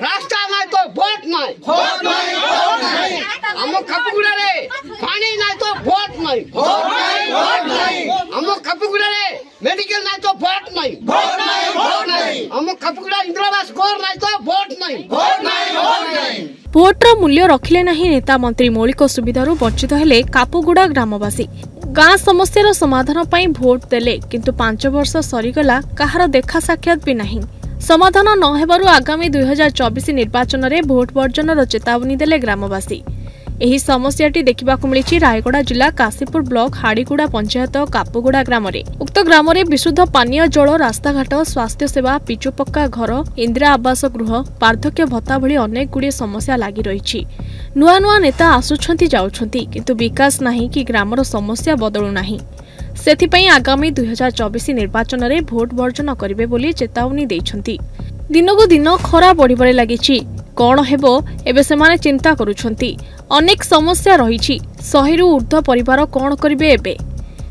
रास्ता नहीं तो वोट नहीं हम खपगुड़ा रे पानी नहीं तो वोट नहीं हम खपगुड़ा रे मेडिकल नहीं तो वोट नहीं हम खपगुड़ा इंदिरावास घर नहीं तो वोट नहीं भोटर मूल्य रखिले नहीं नेता मंत्री मौलिक सुविधार वंचित हेले कापुगुड़ा ग्रामवासी गाँ समस्यार समाधान पाई भोट देले किंतु 5 वर्ष सरीगला कहार देखा साक्षात भी नहीं समाधान न हेबारु आगामी 2024 निर्वाचन में भोट वर्जनर चेतावनी देले ग्रामवासी। एही समस्याटी देखिबाकु मिलिछि रायगड़ा जिला काशीपुर ब्लॉक हाड़ीगुड़ा पंचायत कापुगुड़ा ग्राम रे। उक्त ग्राम रे विशुद्ध पानीय जल रास्ताघाट स्वास्थ्य सेवा पिचु पक्का घर इंदिरा आवास गृह वार्धक्य भत्ता भली अनेक गुड़िए समस्या लागि रहिछि। नुआ नुआ नेता आसुछंती जाउछंती किंतु विकास नाही कि ग्रामर समस्या बदलु नाही। सेथिपई आगामी 2024 निर्वाचन में भोट वर्जन करिवे बोली चेतावनी दैछंती। दिनकु दिन खरा बढ़िबारे लागिछि कौन हेबो एबे सेमाने चिंता करूछंती। अनेक समस्या रहिछि 100 रु ऊर्ध्व परिवार कौन करिवे एबे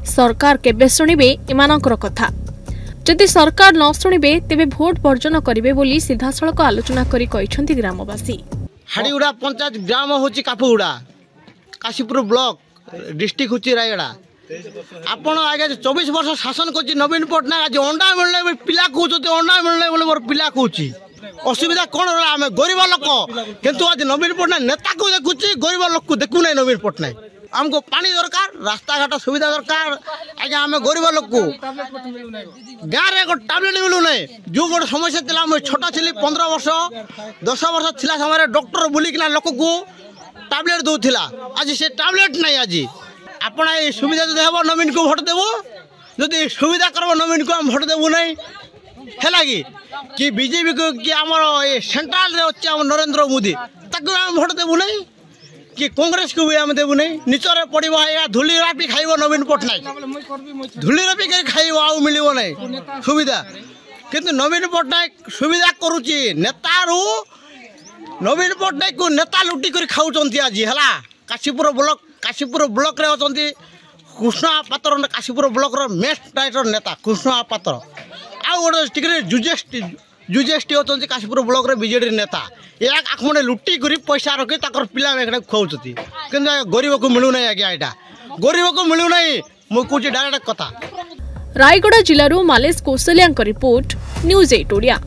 सरकार केबे सुनिबे इमानकर कथा। जदि सरकार न सुनिबे तेबे भोट वर्जन करिवे बोली सीधासळक आलोचना करी कहिछंती ग्रामवासी। हाड़ीगुड़ा पंचायत ग्राम होची कापुगुड़ा काशीपुर ब्लॉक डिस्ट्रिक्ट होची रायगड़ा। आपण आगे 24 वर्ष शासन करछि नवीन पटनायक आज अंडा मिलले पिला कहउछ अंडा मिलले बोले मोर पिला कहउछ असुविधा कौन आम गरीब लोक किंतु आज नवीन पटनायक नेता को देखुची गरीब लोक को देखु ना नवीन पटनायक। हमको पानी दरकार रास्ता घाट सुविधा दरकार आज आम गरीब लोक को गाँव में एक टैबलेट मिलू ना जो गोटे समस्या थी मुझे छोटा थी 15 वर्ष 10 वर्ष थिला समय डॉक्टर बुलिकिना लोक को टैबलेट दौला आज से टैबलेट नहीं। आज आपण सुविधा जो देव नवीन को भोट देव जदि सुविधा करब नवीन को भोट देवु नहीं है कि बीजेपी को कि आम सेंट्रल अच्छे नरेंद्र मोदी ताकू आम भोट देवु नहीं कि कांग्रेस को भी आम देवु नहीं निचरे पड़ा या धूली रापी खाइब नवीन पटनायक धूली रापी खाइब आउ मिल नहीं सुविधा किंतु नवीन पटनायक सुविधा करुच्ची नेतारू नवीन पटनायक को नेता लुटी कर खाऊँ आज है काशीपुर ब्लॉक रे अछंती कृष्ण पात्र काशीपुर ब्लॉक रो मेस्ट डायरेक्टर नेता कृष्ण पात्र आ गोटे जुजेस्टी अछंती काशीपुर ब्लॉक रे बीजेडी नेता या आखमणे लुटी करी पैसा रखी ताकर पिला मेघडा खुआउछती किंतु गरीब को मिलु नै आज्ञा एटा गरीब को मिलु नै मु कहूची डायरेक्ट कथा। रायगड़ा जिल्लारू मालेश कौशल्या रिपोर्ट न्यूज 8 ओडिया।